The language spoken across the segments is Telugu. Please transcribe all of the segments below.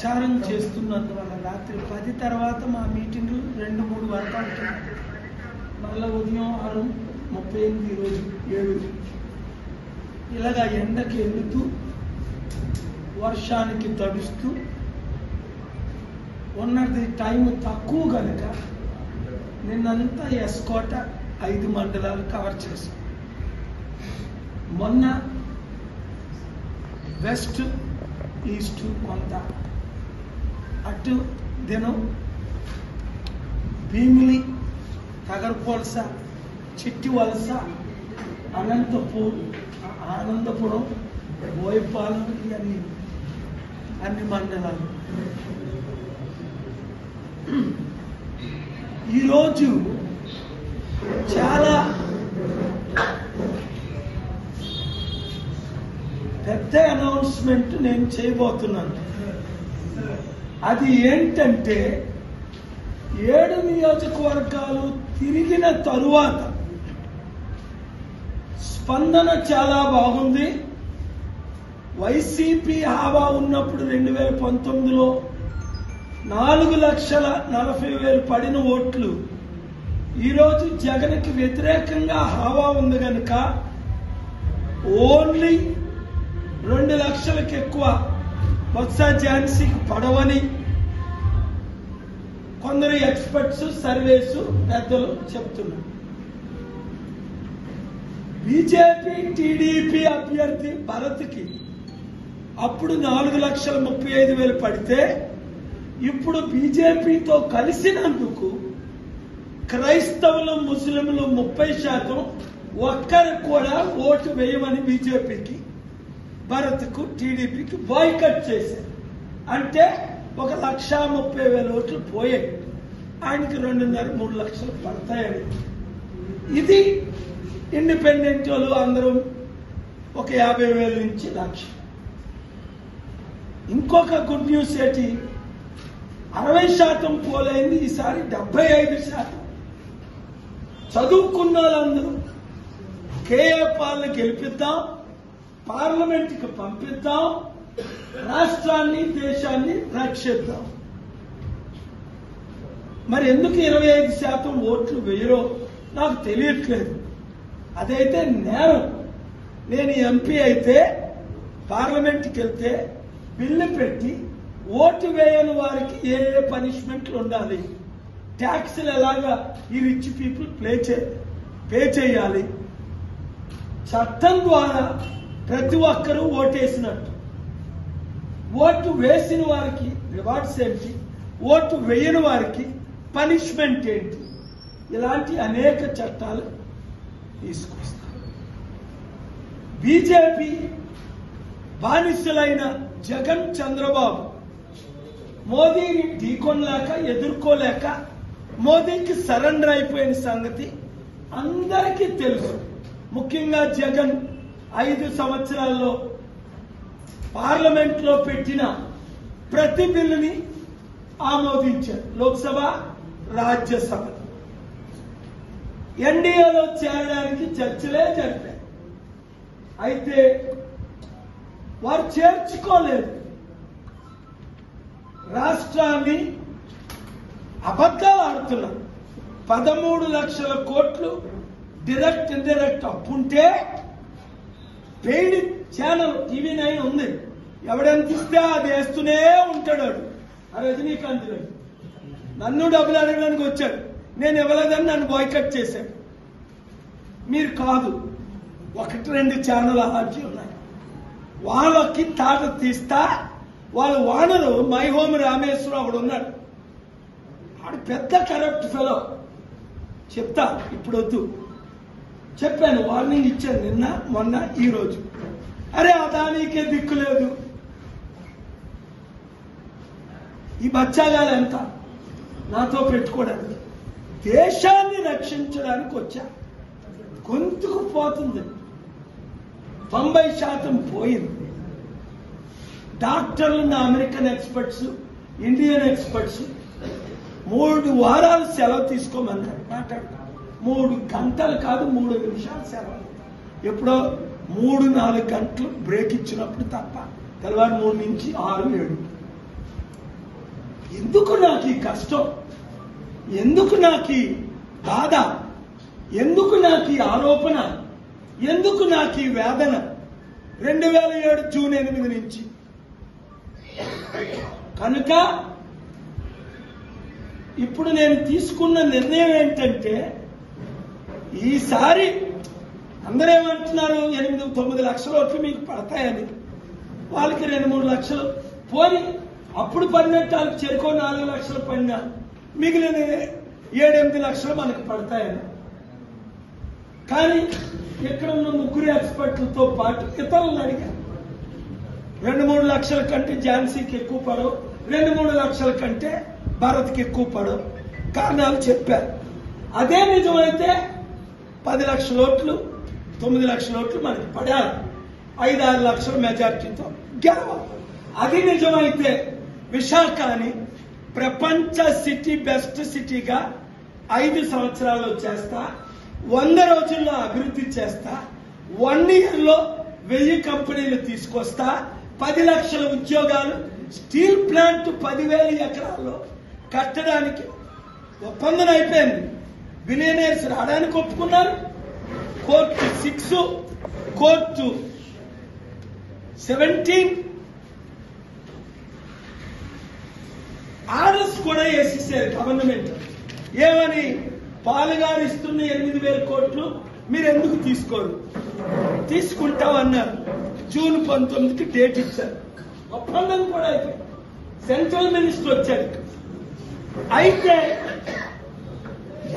ప్రచారం చేస్తున్నందువల్ల రాత్రి 10 తర్వాత మా మీటింగ్లు 2-3 వరకు అవుతున్నాయి. మళ్ళీ ఉదయం 6:38 ఈరోజు 7 ఇలాగా ఎండకి వెళుతూ వర్షానికి తడుస్తూ ఉన్నది టైం తక్కువ కనుక నిన్నంతా ఎస్కోట 5 మండలాలు కవర్ చేశాం. మొన్న వెస్ట్ ఈస్ట్ కొంత, అటు దినం భీమిలి, తగరపోల్స, చిట్టివలస, ఆనందపురం, బోయపాలెం, ఇవన్నీ అన్ని మండలాలు. ఈరోజు చాలా పెద్ద అనౌన్స్మెంట్ నేను చేయబోతున్నాను. అది ఏంటంటే 7 నియోజకవర్గాలు తిరిగిన తరువాత స్పందన చాలా బాగుంది. వైసీపీ హావా ఉన్నప్పుడు 2019లో 4,40,000 పడిన ఓట్లు ఈరోజు జగన్కి వ్యతిరేకంగా హావా ఉంది కనుక ఓన్లీ 2 లక్షలకు ఎక్కువ బొత్స ఝాన్సీకి పడవని కొందరు ఎక్స్పర్ట్స్, సర్వేసు పెద్దలు చెప్తున్నారు. బీజేపీ టీడీపీ అభ్యర్థి భరత్కి అప్పుడు 4,35,000 పడితే ఇప్పుడు బీజేపీతో కలిసినందుకు క్రైస్తవులు, ముస్లింలు 30% ఒక్కరికి కూడా ఓటు వేయమని బీజేపీకి, భరత్కు, టీడీపీకి బాయ్కట్ చేశారు. అంటే 1,30,000 ఓట్లు పోయాయి. ఆయనకి 2.5-3 లక్షలు పడతాయని. ఇది ఇండిపెండెంట్ వాళ్ళు అందరూ ఒక 50,000 నుంచి 1,00,000. ఇంకొక గుడ్ న్యూస్ ఏంటి, 60% పోలైంది, ఈసారి 75%. చదువుకున్న వాళ్ళందరూ కేఏ పాల్ని గెలిపిద్దాం, పార్లమెంట్కి పంపిద్దాం, రాష్ట్రాన్ని, దేశాన్ని రక్షిద్దాం. మరి ఎందుకు 25% ఓట్లు వేయరో నాకు తెలియట్లేదు. అదైతే నేరం. నేను ఎంపీ అయితే పార్లమెంట్కి వెళ్తే బిల్లు పెట్టి ఓటు వేయని వారికి ఏ పనిష్మెంట్లు ఉండాలి, ట్యాక్సులు ఎలాగా ఈ రిచ్ పీపుల్ పే చేయాలి, చట్టం ద్వారా ప్రతి ఒక్కరూ ఓటేసినట్టు, ఓటు వేసిన వారికి రివార్డ్స్ ఏంటి, ఓటు వేయని వారికి పనిష్మెంట్ ఏంటి, ఇలాంటి అనేక చట్టాలు తీసుకొస్తారు. బీజేపీ బానిసలైన జగన్, చంద్రబాబు మోదీని ఢీకొనలేక, ఎదుర్కోలేక మోదీకి సరెండర్ అయిపోయిన సంగతి అందరికీ తెలుసు. ముఖ్యంగా జగన్ 5 సంవత్సరాల్లో పార్లమెంట్లో పెట్టిన ప్రతి బిల్లుని ఆమోదించారు. లోక్సభ, రాజ్యసభ. ఎన్డీఏలో చేరడానికి చర్చలే జరిపారు. అయితే వారు చేర్చుకోలేదు. రాష్ట్రాన్ని అబద్ధాలు ఆడుతున్నారు. 13 లక్షల కోట్లు డైరెక్ట్, ఇండైరెక్ట్ అప్పుంటే పెయిడ్ ఛానల్ TV9 ఉంది. ఎవడెంత ఇస్తే అది వేస్తూనే ఉంటాడు. ఆ రజనీకాంత్ గారు నన్ను డబ్బులు అడగడానికి వచ్చాడు. నేను ఇవ్వలేదని నన్ను బాయ్కట్ చేశాడు. మీరు కాదు, 1-2 ఛానల్ అలాంటి ఉన్నాయి. వాళ్ళకి తాట తీస్తా. వాళ్ళ వానరు మై హోమ్ రామేశ్వరం అక్కడ ఉన్నాడు. ఆడు పెద్ద కరప్ట్ ఫెలో. చెప్తా, ఇప్పుడు వద్దు. చెప్పాను, వార్నింగ్ ఇచ్చాను నిన్న, మొన్న, ఈరోజు. అరే అదానికే దిక్కు లేదు. ఈ బచ్చాగాలు ఎంత నాతో పెట్టుకోవడానికి, దేశాన్ని రక్షించడానికి వచ్చా. గొంతుకు పోతుంది. 90% పోయింది. డాక్టర్లు, అమెరికన్ ఎక్స్పర్ట్స్, ఇండియన్ ఎక్స్పర్ట్స్ 3 వారాలు సెలవు తీసుకోమన్నారు. మాట్లాడతారు 3 గంటలు కాదు, 3 నిమిషాలు సెలవు. ఎప్పుడో 3-4 గంటలు బ్రేక్ ఇచ్చినప్పుడు తప్ప. తెల్లవారు 3 నుంచి 6-7. ఎందుకు నాకు ఈ కష్టం, ఎందుకు నాకు ఈ బాధ, ఎందుకు నాకు ఈ ఆరోపణ, ఎందుకు నాకు ఈ వేదన? 2007 జూన్ 8 నుంచి. కనుక ఇప్పుడు నేను తీసుకున్న నిర్ణయం ఏంటంటే, ఈసారి అందరూ ఏమంటున్నారు, 8-9 లక్షల ఓట్లు మీకు పడతాయని. వాళ్ళకి 2-3 లక్షలు పోని, అప్పుడు పడినట్టు వాళ్ళకి చెరుకో 4 లక్షలు పడినా మిగిలిన 7-8 లక్షలు మనకు పడతాయని. కానీ ఇక్కడ ఉన్న 3 ఎక్స్పర్ట్లతో పాటు ఇతరులను అడిగారు. 2-3 లక్షల కంటే ఝాన్సీకి ఎక్కువ పడవు, 2-3 లక్షల కంటే భారత్కి ఎక్కువ పడవు. కారణాలు చెప్పారు. అదే నిజమైతే 10 లక్షల ఓట్లు 9 లక్షల ఓట్లు మనకి పడాలి, 5-6 లక్షల మెజార్టీతో గెలవాలి. అది నిజమైతే విశాఖని ప్రపంచ సిటీ, బెస్ట్ సిటీగా 5 సంవత్సరాల్లో చేస్తా, 100 రోజుల్లో అభివృద్ధి చేస్తా, 1 ఇయర్లో 1000 కంపెనీలు తీసుకొస్తా, 10 లక్షల ఉద్యోగాలు, స్టీల్ ప్లాంట్ 10,000 ఎకరాల్లో కట్టడానికి ఒప్పందం అయిపోయింది. బిలియనర్స్ రావడానికి ఒప్పుకున్నారు. కోర్టు 6, కోర్టు 17 ఆర్డర్స్ కూడా వేసేసారు గవర్నమెంట్. ఏమని? పాలుగారు ఇస్తున్న 8,000 కోట్లు మీరు ఎందుకు తీసుకోరు? తీసుకుంటామన్నారు. జూన్ 19కి డేట్ ఇచ్చారు. ఒప్పందం కూడా అయిపోయింది. సెంట్రల్ మినిస్టర్ వచ్చాడు. అయితే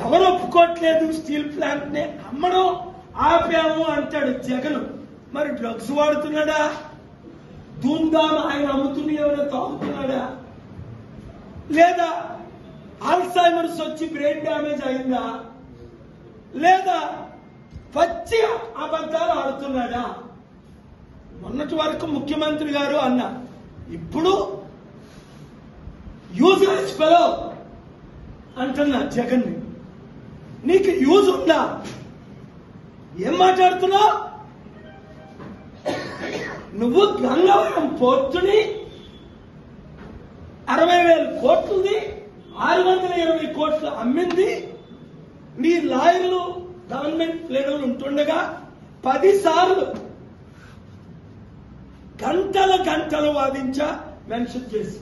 ఎవరు ఒప్పుకోవట్లేదు స్టీల్ ప్లాంట్ ని అమ్మడం ఆపాము అంటాడు జగన్. మరి డ్రగ్స్ వాడుతున్నాడా? ధూమ్ధామ్ ఆయన అమ్ముతున్న ఎవరో తాగుతున్నాడా? లేదా ఆల్సైమర్స్ వచ్చి బ్రెయిన్ డ్యామేజ్ అయిందా? లేదా పచ్చి అబద్ధాలు ఆడుతున్నాడా? మొన్నటి వరకు ముఖ్యమంత్రి గారు అన్న, ఇప్పుడు యూజ్లెస్ ఫెలో అంటున్నా జగన్ ని. నీకు యూజ్ ఉందా? ఏం మాట్లాడుతున్నావు నువ్వు? గంగవరం పోర్టుని 60,000 కోట్లుది 620 కోట్లు అమ్మింది. నీ లాయర్లు గవర్నమెంట్ లీడర్లు ఉంటుండగా 10 సార్లు గంటలు వాదించా మెన్షన్ చేసి.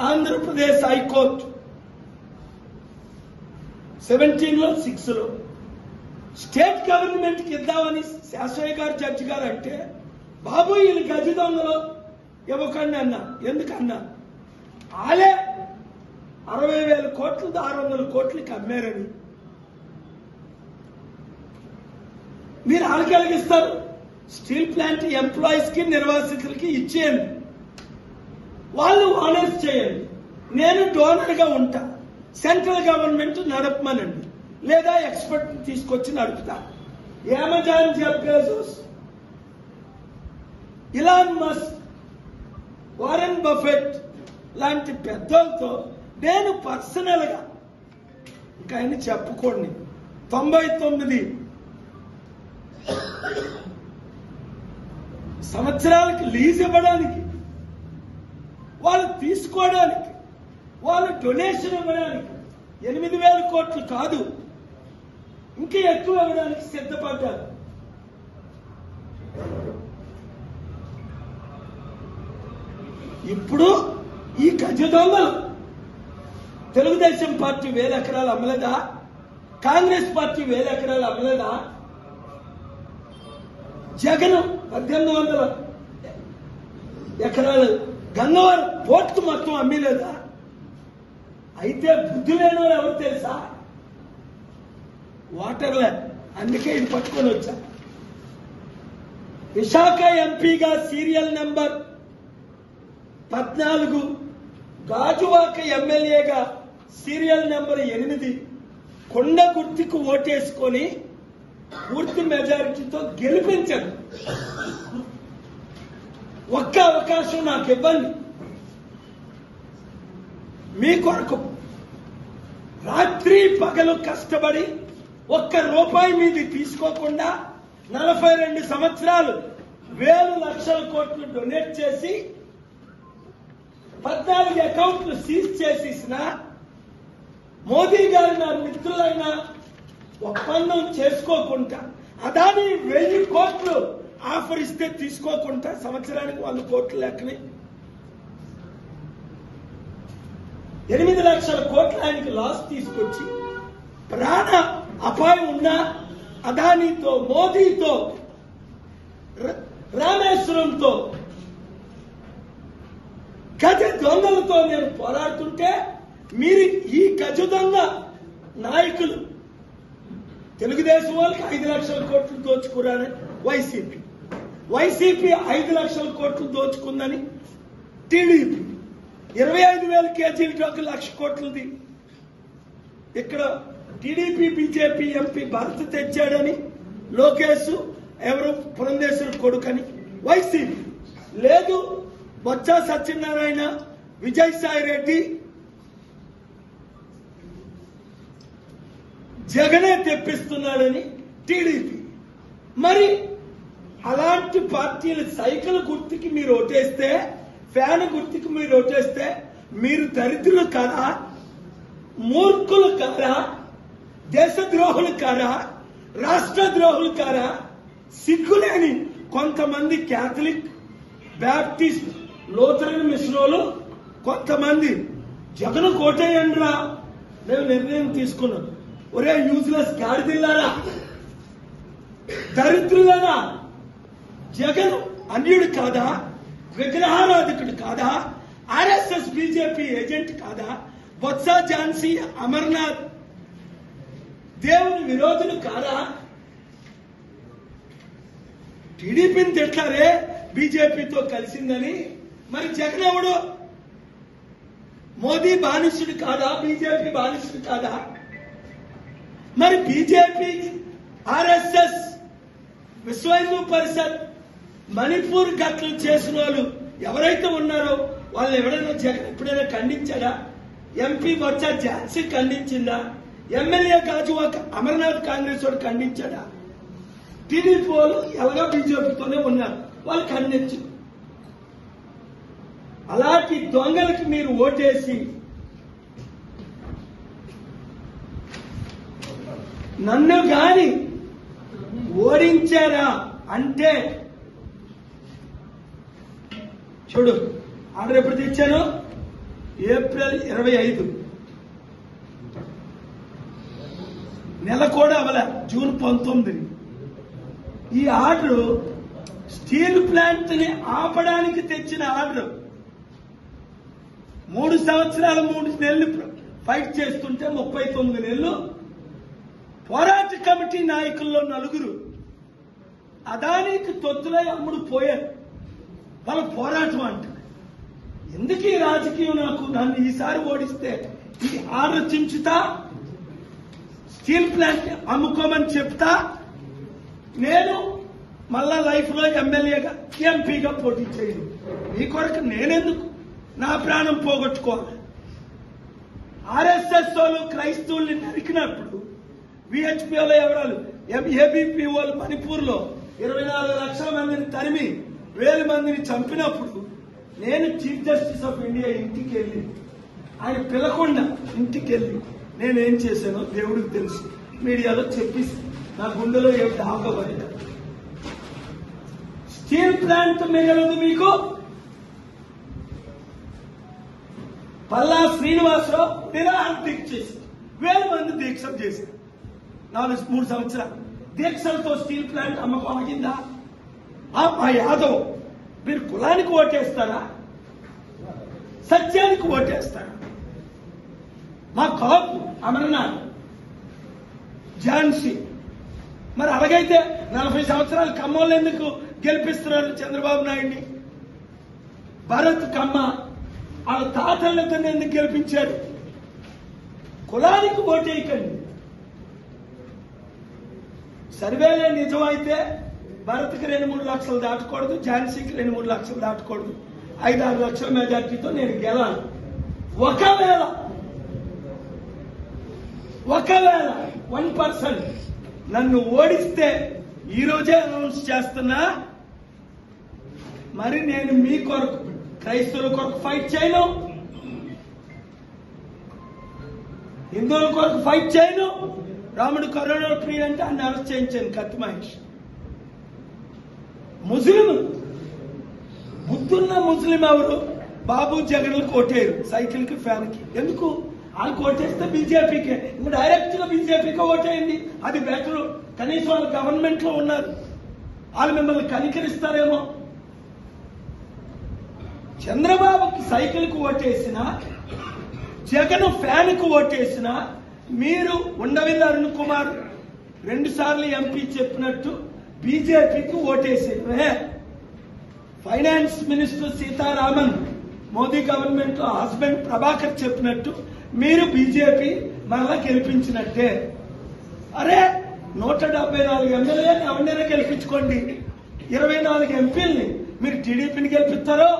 ఆంధ్రప్రదేశ్ హైకోర్టు 17లో 6లో స్టేట్ గవర్నమెంట్ కి ఇద్దామని శాస్త్రయ్య గారు జడ్జి గారు అంటే, బాబు వీళ్ళు గజ దొంగలు ఇవ్వకండి అన్నా. ఎందుకన్నా? ఆలే 60,000 కోట్లు 600 కోట్లకి అమ్మారని. మీరు వాళ్ళకి ఎలాగిస్తారు? స్టీల్ ప్లాంట్ ఎంప్లాయీస్ కి, నిర్వాసితులకి ఇచ్చేయండి, వాళ్ళు ఆనర్స్ చేయండి. నేను డోనర్ గా ఉంటా, సెంట్రల్ గవర్నమెంట్ నడపమనండి, లేదా ఎక్స్పర్ట్ తీసుకొచ్చి నడుపుతా. Amazon, Jeff Bezos, Elon Musk, Warren Buffett లాంటి పెద్దలతో నేను పర్సనల్ గా, ఇంకా ఆయన చెప్పుకోండి, 99 సంవత్సరాలకి లీజ్ ఇవ్వడానికి, వాళ్ళు తీసుకోవడానికి, వాళ్ళు డొనేషన్ ఇవ్వడానికి 8,000 కోట్లు కాదు, ఇంకా ఎక్కువ ఇవ్వడానికి సిద్ధపడ్డారు. ఇప్పుడు ఈ గజ దొంగలు తెలుగుదేశం పార్టీ 1,000 ఎకరాలు అమ్మలేదా? కాంగ్రెస్ పార్టీ 1,000 ఎకరాలు అమ్మలేదా? జగన్ 1,800 ఎకరాలు గంగవరం పోర్టు మొత్తం అమ్మలేదా? అయితే బుద్ధి లేని వాళ్ళు ఎవరు తెలుసా? Water land. అందుకే ఇది పట్టుకొని వచ్చా. విశాఖ ఎంపీగా సీరియల్ నెంబర్ 14, గాజువాక ఎమ్మెల్యేగా సీరియల్ నెంబర్ 8 కొండ గుర్తుకు ఓటేసుకొని పూర్తి మెజారిటీతో గెలిపించండి. ఒక్క అవకాశం నాకు ఇవ్వండి. మీ కొరకు రాత్రి పగలు కష్టపడి ₹1 మీది తీసుకోకుండా 42 సంవత్సరాలు 1,000 లక్షల కోట్లు డొనేట్ చేసి 14 అకౌంట్లు సీజ్ చేసేసిన మోదీ గారు నా మిత్రులైన ఒప్పందం చేసుకోకుండా అదాని 1000 కోట్లు ఆఫర్ ఇస్తే తీసుకోకుండా సంవత్సరానికి 100 కోట్లు లెక్కని 8 లక్షల కోట్ల ఆయనకి లాస్ తీసుకొచ్చి ప్రాణ అపాయం ఉన్న అదానితో మోదీతో రామేశ్వరంతో గజ దొంగలతో నేను పోరాడుతుంటే మీరు ఈ గజ దొంగ నాయకులు తెలుగుదేశం వాళ్ళకి 5 లక్షల కోట్లు దోచుకున్నారని వైసీపీ 5 లక్షల కోట్లు దోచుకుందని టీడీపీ 25,000 కేజీలకి 1 లక్ష కోట్లది ఇక్కడ టీడీపీ బీజేపీ ఎంపీ భరత్ తెచ్చాడని లోకేష్ ఎవరు పురంధేశ్వరి కొడుకని వైసీపీ లేదు బొత్స సత్యనారాయణ విజయసాయి రెడ్డి జగనే తెప్పిస్తున్నాడని టీడీపీ. మరి అలాంటి పార్టీలు సైకిల్ గుర్తుకి మీరు ఓటేస్తే ఫ్యాన్ గుర్తుకి మీరు ఓటేస్తే మీరు దరిద్రులు కారా, మూర్ఖులు కారా, దేశద్రోహులు కారా, రాష్ట్ర ద్రోహులు కారా? సిగ్గులేని కొంతమంది క్యాథలిక్ బ్యాప్టిస్ట్ లోతరన్ మిషనోలు కొంతమంది జగన్ కోటేయండ్రా మేము నిర్ణయం తీసుకున్నాం. ఒరే యూజ్లెస్ గాడిదిల్లారా, దరిద్రులరా, జగన్ అన్యుడు కాదా, విగ్రహారాధకుడు కాదా, ఆర్ఎస్ఎస్ బీజేపీ ఏజెంట్ కాదా, బొత్స ఝాన్సీ అమర్నాథ్ దేవుని విరోధులు కాదా? టీడీపీని తిట్టారే బీజేపీతో కలిసిందని. మరి జగన్ ఎవడు? మోదీ బానిసుడు కాదా, బీజేపీ బానిసుడు కాదా? మరి బీజేపీ ఆర్ఎస్ఎస్ విశ్వ హిందూ పరిషత్ మణిపూర్ ఘటనలు చేసిన వాళ్ళు ఎవరైతే ఉన్నారో వాళ్ళు ఎవరైనా జగన్ ఎప్పుడైనా ఖండించాడా? ఎంపీ బొత్స ఝాన్సీ ఖండించిందా? ఎమ్మెల్యే గాజువాక అమర్నాథ్ కాంగ్రెస్ వాడు ఖండించాడా? టీడీపీ వాళ్ళు ఎలాగా బీజేపీతోనే ఉన్నారు, వాళ్ళు ఖండించు. అలాంటి దొంగలకి మీరు ఓటేసి నన్ను గాని ఓడించారా అంటే చూడు, ఆర్డర్ ఎప్పుడు తెచ్చాను? ఏప్రిల్ 25, నెల కూడా అవల, జూన్ 19. ఈ ఆర్డర్ స్టీల్ ప్లాంట్ ని ఆపడానికి తెచ్చిన ఆర్డర్. 3 సంవత్సరాలు 3 నెలలు ఫైట్ చేస్తుంటే 39 నెలలు పోరాట కమిటీ నాయకుల్లో 4 అదానికి తొత్తులై అమ్ముడు పోయారు. వాళ్ళ పోరాటం అంట. ఎందుకు ఈ రాజకీయం? నన్ను ఈసారి ఓడిస్తే ఈ ఆర్డర్ చించుతా, స్టీల్ ప్లాంట్ అమ్ముకోమని చెప్తా, నేను మళ్ళా లైఫ్ లో ఎమ్మెల్యేగా ఎంపీగా పోటీ చేయను. మీ కొరకు నేనెందుకు నా ప్రాణం పోగొట్టుకోవాలి? ఆర్ఎస్ఎస్ వాళ్ళు క్రైస్తవుల్ని నరికినప్పుడు విహెచ్పి వాళ్ళ ఎవరాలు ఏబీపీ వాళ్ళు మణిపూర్ లో 24 లక్షల మందిని తరిమి 1000 మందిని చంపినప్పుడు నేను చీఫ్ జస్టిస్ ఆఫ్ ఇండియా ఇంటికి వెళ్ళి, ఆయన పిలకుండా ఇంటికి వెళ్ళి నేనేం చేశానో దేవుడికి తెలుసు. మీడియాలో చెప్పేసి నా గుండెలో ఏమిటి ఆగబడి. స్టీల్ ప్లాంట్ మిగలదు మీకు. పల్లా శ్రీనివాసరావు నిరాహార దీక్ష చేసి 1000 మంది దీక్ష చేశారు. 3 సంవత్సరాలు దీక్షలతో స్టీల్ ప్లాంట్ అమ్మకం ఆగిందా? మా యాదవ్ మీరు కులానికి ఓటేస్తారా, సత్యానికి ఓటేస్తారా? మా కాపు అమర్నాథ్ ఝాన్సీ మరి అలాగైతే 40 సంవత్సరాలు ఖమ్మంలో ఎందుకు గెలిపిస్తున్నారు చంద్రబాబు నాయుడిని? భరత్ కమ్మ వాళ్ళ తాతలతో ఎందుకు గెలిపించారు? కులానికి ఓటేయకండి. సర్వేలే నిజమైతే భరత్కి 2-3 లక్షలు దాటకూడదు, ఝాన్సీకి 2-3 లక్షలు దాటకూడదు. 5-6 లక్షల మెజార్టీతో నేను గెలాలి. ఒకవేళ 1% నన్ను ఓడిస్తే ఈ రోజే అనౌన్స్ చేస్తున్నా, మరి నేను మీ కొరకు క్రైస్తవుల కొరకు ఫైట్ చేయను, హిందువుల కొరకు ఫైట్ చేయను. రాముడు కరుణ ప్రియ అంటే ఆయన అరెస్ట్ చేయించాను కత్తి మహేష్. ముస్లిం బుద్ధున్న ముస్లిం ఎవరు? బాబు జగన్లకు ఓటేరు, సైకిల్ కి ఫ్యాన్ కి. ఎందుకు? వాళ్ళు ఓటేస్తే బీజేపీకే, ఇంకా డైరెక్ట్ గా బీజేపీకి ఓటేయండి, అది బెటర్. కనీసం వాళ్ళు గవర్నమెంట్ లో ఉన్నారు, వాళ్ళు మిమ్మల్ని కనికరిస్తారేమో. చంద్రబాబుకి సైకిల్ కు ఓటేసిన, జగన్ ఫ్యాన్ కు ఓటేసిన మీరు ఉండవిల్లి అరుణ్ కుమార్ 2 సార్లు ఎంపీ చెప్పినట్టు బీజేపీకి ఓటేసేవే. Finance minister Sitharaman Modi government లో హస్బెండ్ ప్రభాకర్ చెప్పినట్టు మీరు బీజేపీ మరలా గెలిపించినట్టే. అరే 174 ఎమ్మెల్యేని ఎవరినైనా గెలిపించుకోండి, 24 ఎంపీల్ని మీరు టీడీపీని గెలిపిస్తారో,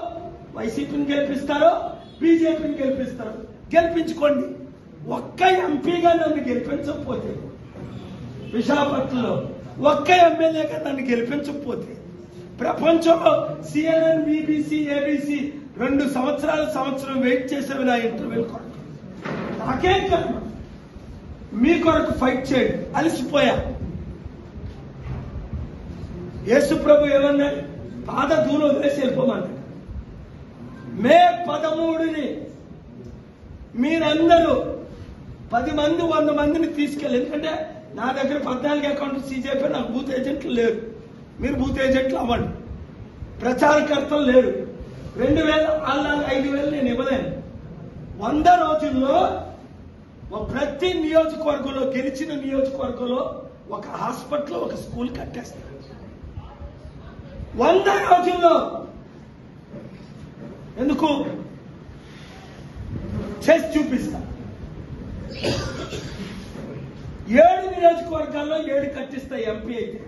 వైసీపీని గెలిపిస్తారో, బీజేపీని గెలిపిస్తారో గెలిపించుకోండి. ఒక్క ఎంపీగా నన్ను గెలిపించకపోతే, విశాఖపట్నంలో ఒక్క ఎమ్మెల్యేగా నన్ను గెలిపించకపోతే, ప్రపంచంలో CNN, BBC, ABC 2 సంవత్సరం వెయిట్ చేసేవి నా ఇంటర్వ్యూల కొరకు. నాకేం కాదు, మీ కొరకు ఫైట్ చేయండి. అలసిపోయా. యేసు ప్రభు ఏమన్నాడు? పాద దూరం వదిలేసి వెళ్ళిపోమన్నాడు. మే 13ని మీరందరూ 10 మంది 100 మందిని తీసుకెళ్ళి, ఎందుకంటే నా దగ్గర 14 అకౌంట్లు సీజ్ అయిపోయి నాకు బూత్ ఏజెంట్లు లేరు. మీరు బూత్ ఏజెంట్లు అవ్వండి. ప్రచారకర్తలు లేరు. 2000 అలా 5000 నేను ఇవ్వలేను. 100 రోజుల్లో ప్రతి నియోజకవర్గంలో, గెలిచిన నియోజకవర్గంలో ఒక హాస్పిటల్, ఒక స్కూల్ కట్టేస్తారు. 100 రోజుల్లో. ఎందుకు? చేసి చూపిస్తా. 7 నియోజకవర్గాల్లో 7 కట్టిస్తా ఎంపీ అయితే,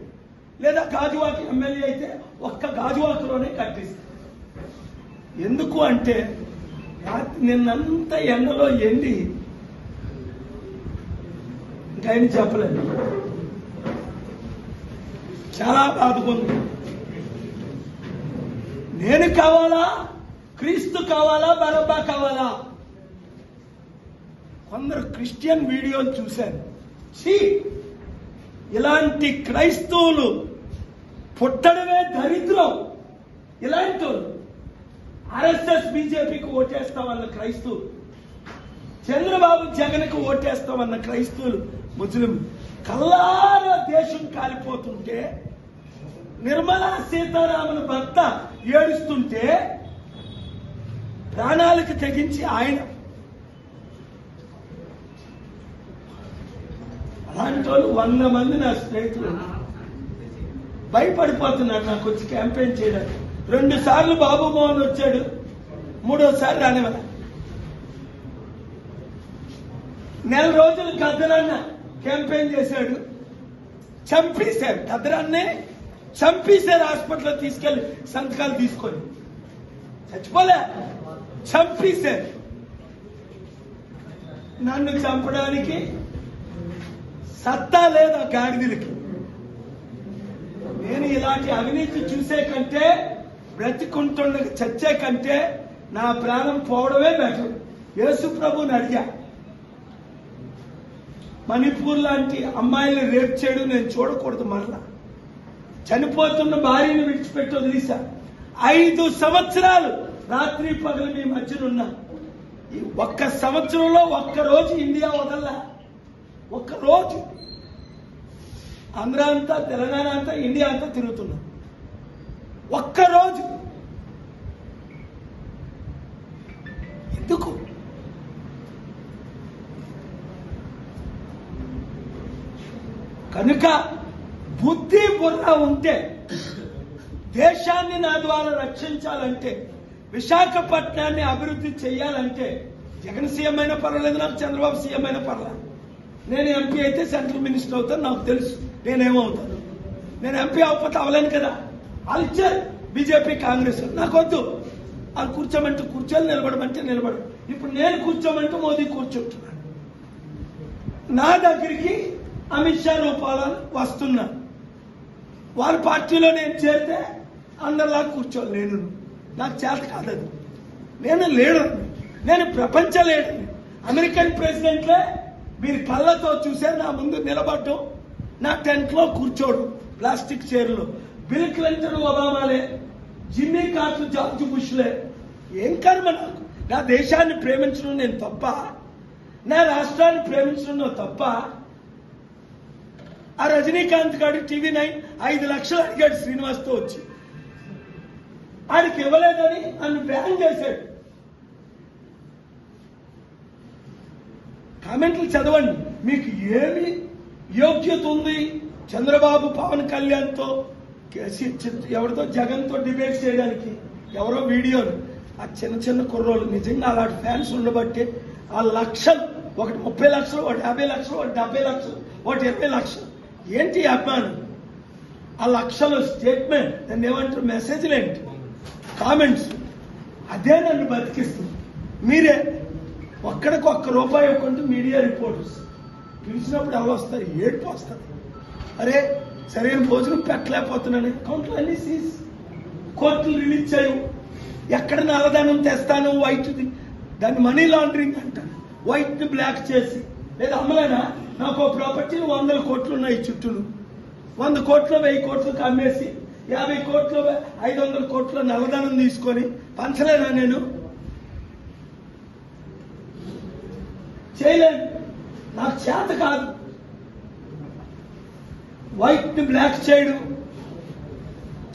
లేదా గాజువాక ఎమ్మెల్యే అయితే ఒక్క గాజువాకలోనే కట్టిస్తా. ఎందుకు అంటే నిన్నంతా ఎండలో ఎండి ఇంకా ఏం చెప్పలేదు. చాలా బాధకుంది. నేను కావాలా, క్రీస్తు కావాలా, బరబ్బా కావాలా? కొందరు క్రిస్టియన్ వీడియోలు చూశాను. ఇలాంటి క్రైస్తవులు పుట్టడమే దరిద్రం. ఇలాంటి వాళ్ళు ఆర్ఎస్ఎస్ బీజేపీకి ఓటేస్తామన్న క్రైస్తవులు, చంద్రబాబు జగన్కి ఓటేస్తామన్న క్రైస్తవులు, ముస్లిం కల్లారా దేశం కాలిపోతుంటే, నిర్మలా సీతారామన్ భర్త ఏడుస్తుంటే ప్రాణాలకు తెగించి ఆయన, అలాంటి వాళ్ళు 100 మంది నా స్నేహితులు భయపడిపోతున్నారు నాకు వచ్చి క్యాంపెయిన్ చేయడానికి. 2 సార్లు బాబు మోహన్ వచ్చాడు, 3వసారి రానివ్వలే. నెల రోజులు గద్దరాన్న క్యాంపెయిన్ చేశాడు, చంపేశారు. గద్దరాన్నే చంపేశారు. హాస్పిటల్లో తీసుకెళ్లి సంతకాలు తీసుకొని, చచ్చిపోలే, చంపేశారు. నన్ను చంపడానికి సత్తా లేదు ఆ గాడిదలకి. నేను ఇలాంటి అవినీతి చూసే కంటే, బ్రతికుంటుండగా చచ్చే కంటే నా ప్రాణం పోవడమే బెటర్. యేసు ప్రభుని అడిగా, మణిపూర్ లాంటి అమ్మాయిని రేప్ చేయడం నేను చూడకూడదు. మరలా చనిపోతున్న భార్యను విడిచిపెట్టి వదిలేశా. 5 సంవత్సరాలు రాత్రి పగలు మీ మధ్యన ఉన్నా. ఈ 1 సంవత్సరంలో 1 రోజు ఇండియా వదల్లా. 1 రోజు ఆంధ్ర అంతా, తెలంగాణ అంతా, ఇండియా అంతా తిరుగుతున్నా. 1 రోజు. ఎందుకు? కనుక బుద్ధి బుర్ర ఉంటే, దేశాన్ని నా ద్వారా రక్షించాలంటే, విశాఖపట్నాన్ని అభివృద్ధి చేయాలంటే, జగన్ సీఎం అయినా పర్వాలేదు, నాకు చంద్రబాబు సీఎం అయినా పర్వాలేదు. నేను ఎంపీ అయితే సెంట్రల్ మినిస్టర్ అవుతాను, నాకు తెలుసు నేనేమవుతాను. నేను ఎంపీ అవ్వకపోతే అవ్వలేను కదా. వాళ్ళు ఇచ్చారు బీజేపీ, కాంగ్రెస్. నాకు వద్దు. వాళ్ళు కూర్చోమంటే కూర్చోని, నిలబడమంటే నిలబడు. ఇప్పుడు నేను కూర్చోమంటే మోదీ కూర్చుంటున్నాను. నా దగ్గరికి అమిత్ షా రూపాలను వస్తున్నారు. వాళ్ళ పార్టీలో నేను చేరితే అందరిలా కూర్చోను. నేను నాకు చేత కాదు. నేను లీడర్ని, నేను ప్రపంచ లీడర్ని. అమెరికన్ ప్రెసిడెంట్లే మీరు కళ్ళతో చూశారు నా ముందు నిలబడటం, నా టెంట్లో కూర్చోడు ప్లాస్టిక్ చైర్లో. బిల్ క్లింటన్, ఒబామాలే, జిమ్మీ కార్టర్, జార్జ్ బుష్లే. ఏం కర్మ నాకు? నా దేశాన్ని ప్రేమించడం నేను తప్ప? నా రాష్ట్రాన్ని ప్రేమించడం తప్ప? ఆ రజనీకాంత్ గారు TV9 5 లక్షలు అడిగాడు శ్రీనివాస్తో వచ్చి, ఆడికి ఇవ్వలేదని నన్ను బ్యాన్ చేశాడు. కామెంట్లు చదవండి, మీకు ఏమి యోగ్యత ఉంది చంద్రబాబు పవన్ కళ్యాణ్తో ఎవరితో జగన్తో డిబేట్ చేయడానికి? ఎవరో వీడియోలు, ఆ చిన్న చిన్న కుర్రోళ్ళు నిజంగా అలాంటి ఫ్యాన్స్ ఉండబట్టి ఆ లక్షలు, ఒకటి 30 లక్షలు, ఒకటి 50 లక్షలు, ఒకటి 70 లక్షలు, ఒకటి 20 లక్షలు. ఏంటి అభిమానం? ఆ లక్షలు స్టేట్మెంట్, దాన్ని ఏమంటారు, మెసేజ్లు ఏంటి, కామెంట్స్, అదే నన్ను బతికిస్తుంది. మీరే ఒక్కడికి ₹1 ఇవ్వకుంటూ మీడియా రిపోర్టర్స్ పిలిచినప్పుడు ఎవరు వస్తారు? ఏడుపు వస్తారు. అరే సరైన భోజనం పెట్టలేకపోతున్నాను, అకౌంట్లో అన్ని సీజ్, కోర్టులు రిలీజ్ చేయవు. ఎక్కడ నల్లధనం తెస్తాను, వైట్ది, దాన్ని మనీ లాండరింగ్ అంటారు. వైట్ని బ్లాక్ చేసి, లేదా అమ్మలేనా, నాకు ఒక ప్రాపర్టీలు 100 కోట్లు ఉన్నాయి చుట్టూను, 100 కోట్లు 1000 కోట్లకు అమ్మేసి 50 కోట్లు 500 కోట్ల నల్లధనం తీసుకొని పంచలేనా? నేను చేయలేను, నాకు చేత కాదు. వైట్ ని బ్లాక్ చేయడం,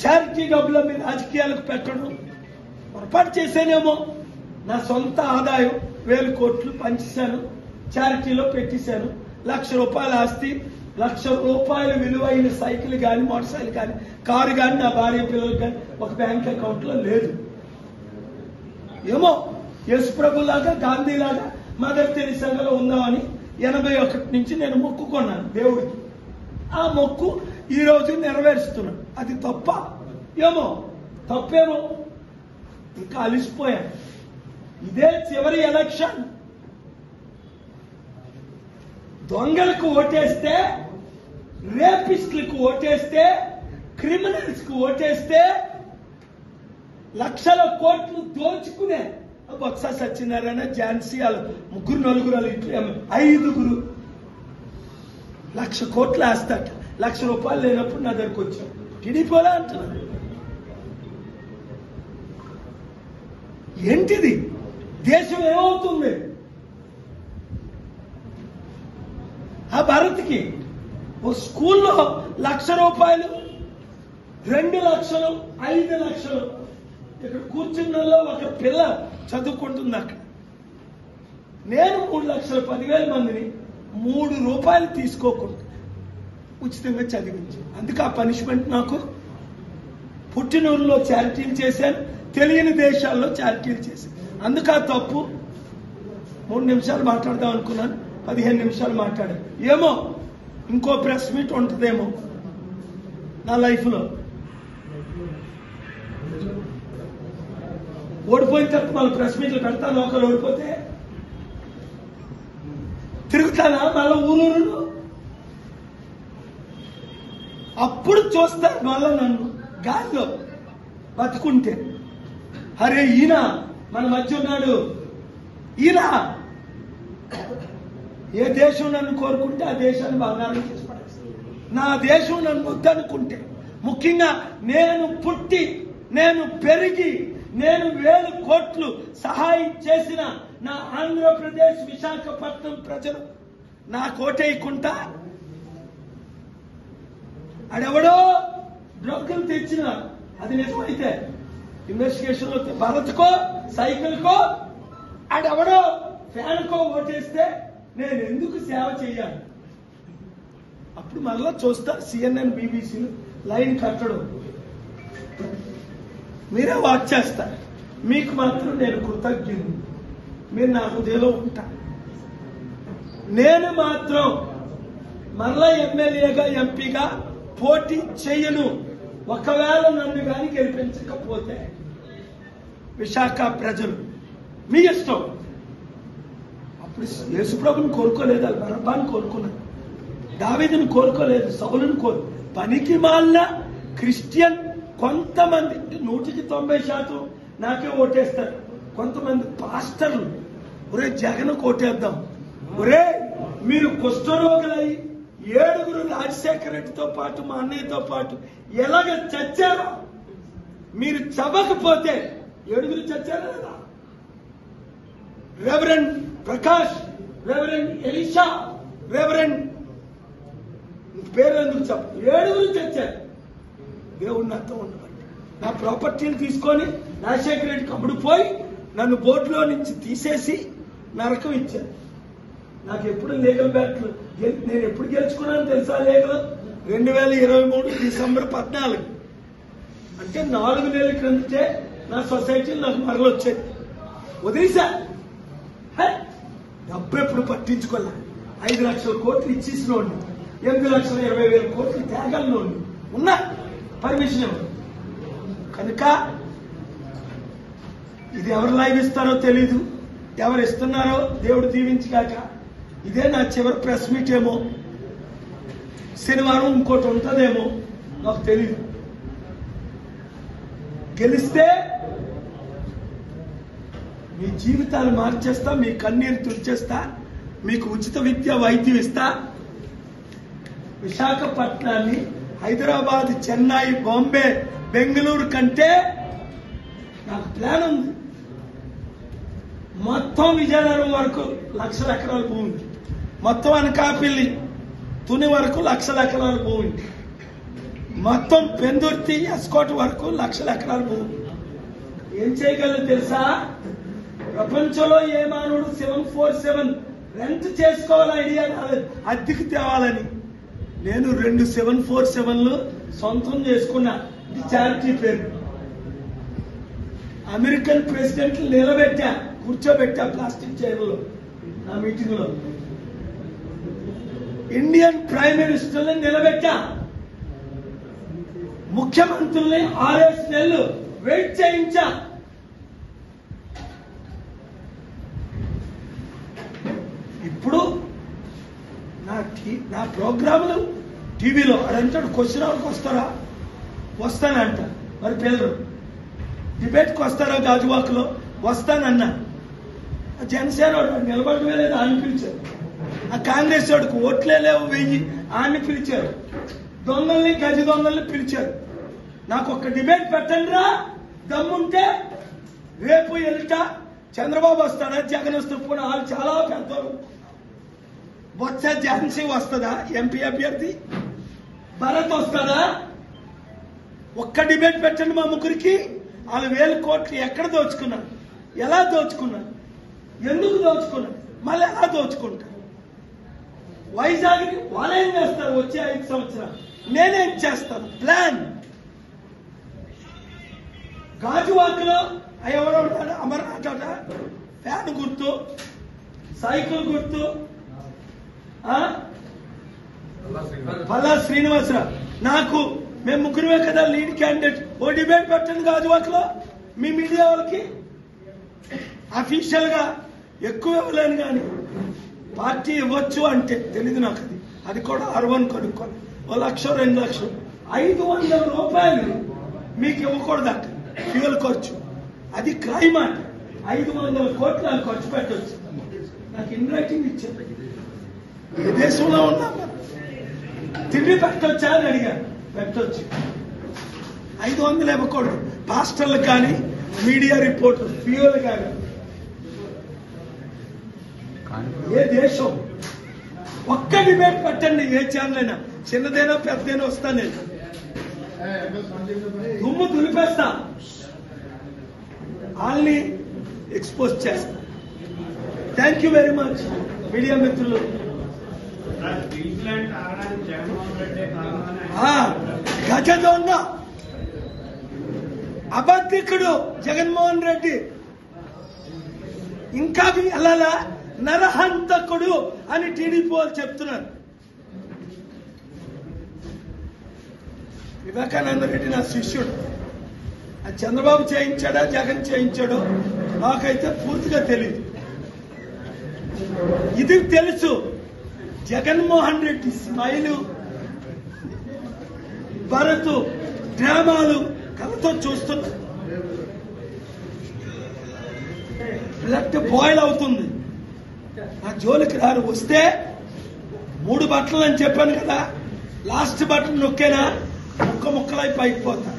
చారిటీ డబ్బుల మీద రాజకీయాలకు పెట్టడం. పొరపాటు చేశానేమో, నా సొంత ఆదాయం 1000 కోట్లు పంచేశాను, చారిటీలో పెట్టేశాను. ₹1,00,000 ఆస్తి, ₹1,00,000 విలువైన సైకిల్ కానీ, మోటార్ సైకిల్ కానీ, కారు కానీ, నా భార్య పిల్లలు కానీ ఒక బ్యాంక్ అకౌంట్ లో లేదు. ఏమో యేసుప్రభు లాగా, గాంధీ లాగా, మదర్ తెరిసాలో ఉందామని 81 నుంచి నేను మొక్కుకున్నాను దేవుడికి. ఆ మొక్కు ఈ రోజు నెరవేరుస్తున్నాను. అది తప్ప? ఏమో తప్పేమో, ఇంకా అలిసిపోయాను. ఇదే చివరి ఎలక్షన్. దొంగలకు ఓటేస్తే, రేపిస్టులకు ఓటేస్తే, క్రిమినల్స్ కు ఓటేస్తే లక్షల కోట్లు దోచుకునే బొత్స సత్యనారాయణ, ఝాన్సీ, 3-4 ఇట్లు 5 1,00,000 కోట్లు వేస్తాట. ₹1,00,000 లేనప్పుడు నా దగ్గరకు వచ్చాడు. టీడీపీలా అంటున్నాడు. ఏంటిది? దేశం ఏమవుతుంది? ఆ భారత్కి ఓ స్కూల్లో ₹1,00,000, 2 లక్షలు, 5 లక్షలు. ఇక్కడ కూర్చున్నలో ఒక పిల్ల చదువుకుంటుంది అక్కడ. నేను 3,10,000 మందిని ₹3 తీసుకోకుండా ఉచితంగా చదివించాను. అందుకే ఆ పనిష్మెంట్ నాకు. పుట్టినూరులో చారిటీలు చేశాను, తెలియని దేశాల్లో చారిటీలు చేశాను. అందుకు ఆ తప్పు. 3 నిమిషాలు మాట్లాడదాం అనుకున్నాను, 15 నిమిషాలు మాట్లాడాను. ఏమో ఇంకో ప్రెస్ మీట్ ఉంటుందేమో నా లైఫ్లో. ఓడిపోయిన తర్వాత మళ్ళీ ప్రెస్ మీట్లు పెడతాను. ఒకరు ఓడిపోతే తిరుగుతానా మళ్ళీ ఊరూరు? అప్పుడు చూస్తారు మళ్ళా నన్ను గాల్లో బతుకుంటే. అరే ఈయన మన మధ్య ఉన్నాడు, ఈయన ఏ దేశం నన్ను కోరుకుంటే ఆ దేశాన్ని బంగారం చేసి పడేస్తాను. నా దేశం నన్ను వద్దనుకుంటే, ముఖ్యంగా నేను పుట్టి, నేను పెరిగి, నేను 1000 కోట్లు సహాయం చేసిన నా ఆంధ్రప్రదేశ్ విశాఖపట్నం ప్రజలు నా కోటేయకుండా ఆడెవడో డ్రగ్గులు తెచ్చిన, అది నిజమైతే ఇన్వెస్టిగేషన్ లో భారత్కో, సైకిల్కో, ఆడెవడో ఫ్యాన్కో ఓటేస్తే నేను ఎందుకు సేవ చేయాలి? అప్పుడు మళ్ళా చూస్తారు CNN, BBC లైన్ కట్టడం. మీరే వాచ్ చేస్తారు. మీకు మాత్రం నేను కృతజ్ఞుని. మీరు నా హృదయంలో ఉంటారు. నేను మాత్రం మళ్ళా ఎమ్మెల్యేగా, ఎంపీగా పోటీ చేయను. ఒకవేళ నన్ను కానీ గెలిపించకపోతే విశాఖ ప్రజలు మీ ఇష్టం. అప్పుడు యేసుప్రభుని కోరుకోలేదు, బరబ్బాని కోరుకున్నాను, దావీదుని కోరుకోలేదు, సౌలుని పనికి మాలిన క్రిస్టియన్ కొంతమంది 100% నాకే ఓటేస్తారు. కొంతమంది పాస్టర్లు ఒరే జగన్ కోటేద్దాం, ఒరే మీరు కుష్ఠరోగులై 7 రాజశేఖర రెడ్డితో పాటు మా అన్నయ్యతో పాటు ఎలాగ చచ్చారో మీరు చవ్వకపోతే 7 చచ్చారా లేదా? Reverend Prakash, reverend Elisha, reverend పేరు ఎందుకు చెప్ప 7 చచ్చారు. దేవుడు నాతో ఉండబట్టి నా ప్రాపర్టీలు తీసుకొని రాజశేఖర రెడ్డికి అమ్ముడుపోయి నన్ను బోర్డులో నుంచి తీసేసి నరకం ఇచ్చారు. నాకు ఎప్పుడు లీగల్ బ్యాట్లు నేను ఎప్పుడు గెలుచుకున్నాను తెలుసా? లీగల్ 2023 డిసెంబర్ 14, అంటే 4 నెలల క్రిందటే నా సొసైటీలో నాకు మరలొచ్చేది. వదిలేసా, డబ్బు ఎప్పుడు పట్టించుకోలే. 5 లక్షల కోట్లు ఇచ్చేసినోండి, 8,20,000 కోట్లు తేగలనోండి ఉన్నా పర్మిషన్ ఇవ్వదు. కనుక ఇది ఎవరు లైవ్ ఇస్తారో తెలీదు, ఎవరు ఇస్తున్నారో దేవుడు దీవించగాక. ఇదే నా చివరి ప్రెస్ మీట్ ఏమో, శనివారం ఇంకోటి ఉంటుందేమో నాకు తెలీదు. గెలిస్తే మీ జీవితాలు మార్చేస్తా, మీ కన్నీరు తుడిచేస్తా, మీకు ఉచిత విద్య వైద్యం ఇస్తా. విశాఖపట్నాన్ని హైదరాబాద్, చెన్నై, బాంబే, బెంగళూరు కంటే నాకు ప్లాన్ ఉంది. మొత్తం విజయనగరం వరకు 1,00,000 ఎకరాల భూమి, మొత్తం అనకాపల్లి తుని వరకు 1,00,000 ఎకరాల భూమి, మొత్తం పెందుర్తి ఎస్కోట్ వరకు 1,00,000 ఎకరాల భూమి. ఏం చేయగలరు తెలుసా? ప్రపంచంలో ఏ మానవుడు 747 రెంట్ చేసుకోవాలని ఐడియా రాలేదు, అద్దెకి తేవాలని. నేను 2 747లు సొంతం చేసుకున్నా. ఇది చారిటీ పేరు. అమెరికన్ ప్రెసిడెంట్ నిలబెట్టా, కూర్చోబెట్టా ప్లాస్టిక్ చైర్లో నా మీటింగ్ లో. ఇండియన్ ప్రైమ్ మినిస్టర్ని నిలబెట్టా, ముఖ్యమంత్రుల్ని 6 నెలలు వెయిట్ చేయించా. ఇప్పుడు నా ప్రోగ్రాములు టీవీలో అడంటాడు, క్వశ్చన్ అవర్కి వస్తారా? వస్తానంట. మరి పేరు డిబేట్కి వస్తారా? గాజువాకలో వస్తానన్నా. జనసేన వాడు నిలబడమే లేదు, ఆయన పిలిచారు. ఆ కాంగ్రెస్ వాడికి ఓట్లే లేవు 1000, ఆయన్ని పిలిచారు. దొంగల్ని గజ దొంగల్ని పిలిచారు. నాకు ఒక డిబేట్ పెట్టండి రా దమ్ముంటే. రేపు ఎల్టా చంద్రబాబు వస్తాడా, జగన్ వస్తాడు? కూడా వాళ్ళు చాలా పెద్దవాళ్ళు. బొత్స ఝాన్సీ వస్తుందా ఎంపీ అభ్యర్థి? భరత్ వస్తుందా? ఒక్క డిబేట్ పెట్టండి మా ముగ్గురికి. వాళ్ళు 1000 కోట్లు ఎక్కడ దోచుకున్నారు, ఎలా దోచుకున్నారు, ఎందుకు దోచుకున్నారు, మళ్ళీ ఎలా దోచుకుంటారు? వైజాగ్ని వాళ్ళేం చేస్తారు వచ్చే 5 సంవత్సరాలు? నేనేం చేస్తాను? ప్లాన్. గాజువాకలో ఎవరో ఉంటాడు, అమర్నాథ్ అట, ఫ్యాన్ గుర్తు, సైకిల్ గుర్తు, పల్లా శ్రీనివాసరావు. నాకు మేము ముగ్గురమే కదా లీడ్ క్యాండిడేట్. ఓ డిబేట్ పెట్టండి గాజువాకలో మీ మీడియా వాళ్ళకి. అఫీషియల్ గా ఎక్కువ ఇవ్వలేను కానీ పార్టీ ఇవ్వచ్చు అంటే తెలీదు నాకు. అది కూడా అరవని కనుక్కోండి. 1,00,000 2 లక్షలు 500 రూపాయలు మీకు ఇవ్వకూడదు అక్కడ ఫ్యూయల్ ఖర్చు. అది క్రైమ్ అంట. 500 కోట్లు వాళ్ళు ఖర్చు పెట్టవచ్చు. నాకు ఇన్ రైటింగ్ ఇచ్చారు. ఏ దేశంలో ఉన్నాం? తిండి పెట్టొచ్చా అని అడిగాను. పెట్టొచ్చు. 500 ఇవ్వకూడదు పాస్టర్లు కానీ మీడియా రిపోర్టర్ ఫ్యూయల్ కానీ. ఏ దేశం? ఒక్క డిబేట్ పెట్టండి ఏ ఛానల్ అయినా, చిన్నదైనా పెద్దదైనా వస్తా. నేను దుమ్ము దులిపేస్తా, వాళ్ళని ఎక్స్పోజ్ చేస్తా. Thank you very much media మిత్రులు. గజ దొంగ అబద్ధికుడు జగన్మోహన్ రెడ్డి, ఇంకా వెళ్ళాలా నరహంతకుడు అని టీడీపీ వాళ్ళు చెప్తున్నారు. వివేకానంద రెడ్డి నా శిష్యుడు. అది చంద్రబాబు చేయించాడా జగన్ చేయించాడో నాకైతే పూర్తిగా తెలియదు. ఇది తెలుసు, జగన్మోహన్ రెడ్డి స్మైలు, భరత్ డ్రామాలు కళ్ళతో చూస్తున్నా. బ్లడ్ బాయిల్ అవుతుంది. నా జోలికి రారు. వస్తే 3 బట్టలు అని చెప్పాను కదా, లాస్ట్ బటన్ నొక్కేనా ముక్కలై పైకి పోతా.